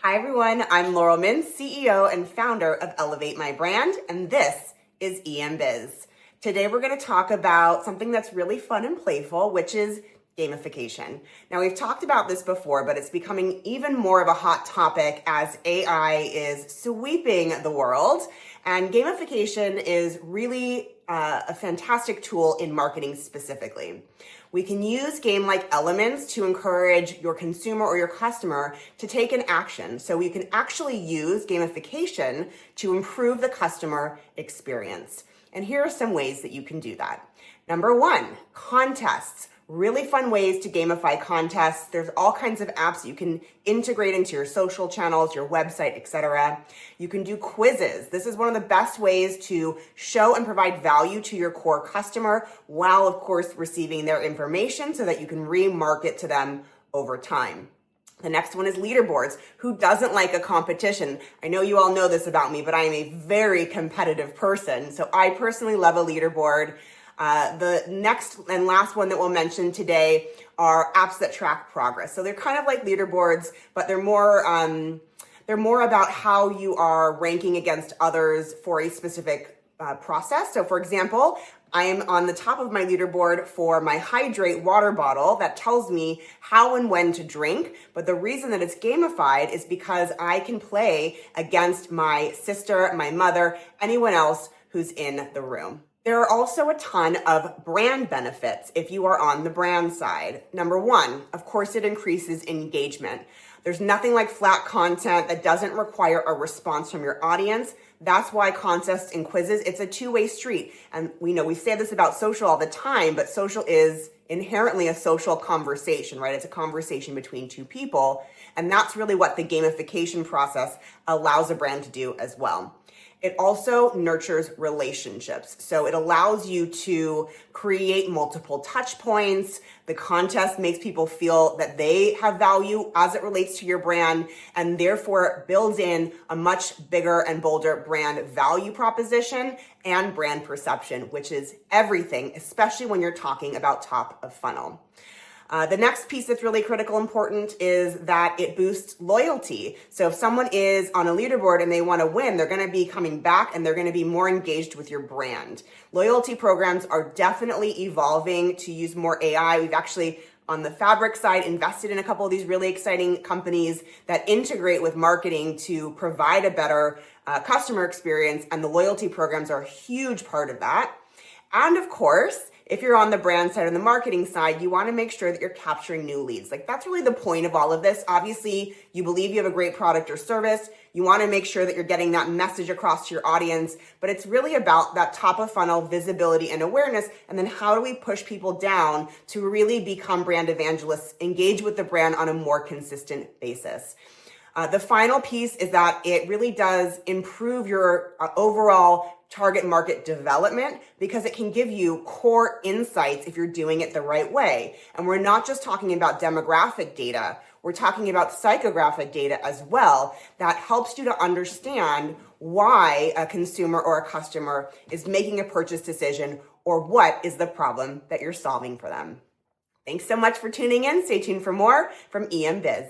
Hi everyone, I'm Laurel Min, CEO and founder of Elevate My Brand, and this is EMBiz. Today we're going to talk about something that's really fun and playful, which is gamification. Now we've talked about this before, but it's becoming even more of a hot topic as AI is sweeping the world, and gamification is really a fantastic tool in marketing specifically. We can use game-like elements to encourage your consumer or your customer to take an action. So we can actually use gamification to improve the customer experience. And here are some ways that you can do that. Number one, contests. Really fun ways to gamify contests. There's all kinds of apps you can integrate into your social channels, your website, etc. You can do quizzes. This is one of the best ways to show and provide value to your core customer while, of course, receiving their information so that you can remarket to them over time. The next one is leaderboards. Who doesn't like a competition? I know you all know this about me, but I am a very competitive person. So I personally love a leaderboard. The next and last one that we'll mention today are apps that track progress. So they're kind of like leaderboards, but they're more about how you are ranking against others for a specific process. So for example, I am on the top of my leaderboard for my Hydrate water bottle that tells me how and when to drink. But the reason that it's gamified is because I can play against my sister, my mother, anyone else who's in the room. There are also a ton of brand benefits if you are on the brand side. Number one, of course, it increases engagement. There's nothing like flat content that doesn't require a response from your audience. That's why contests and quizzes, it's a two-way street. And we know we say this about social all the time, but social is inherently a social conversation, right? It's a conversation between two people. And that's really what the gamification process allows a brand to do as well. It also nurtures relationships. So it allows you to create multiple touch points. The contest makes people feel that they have value as it relates to your brand, and therefore builds in a much bigger and bolder brand value proposition and brand perception, which is everything, especially when you're talking about top of funnel. The next piece that's really critical important is that it boosts loyalty. So if someone is on a leaderboard and they want to win, they're going to be coming back and they're going to be more engaged with your brand. Loyalty programs are definitely evolving to use more AI. We've actually, on the Fabric side, invested in a couple of these really exciting companies that integrate with marketing to provide a better customer experience, and the loyalty programs are a huge part of that. And of course, if you're on the brand side or the marketing side, you want to make sure that you're capturing new leads. Like, that's really the point of all of this. Obviously, you believe you have a great product or service. You want to make sure that you're getting that message across to your audience, but it's really about that top of funnel visibility and awareness. And then how do we push people down to really become brand evangelists, engage with the brand on a more consistent basis? The final piece is that it really does improve your overall target market development, because it can give you core insights if you're doing it the right way. And we're not just talking about demographic data, we're talking about psychographic data as well that helps you to understand why a consumer or a customer is making a purchase decision, or what is the problem that you're solving for them. Thanks so much for tuning in. Stay tuned for more from EMBiz.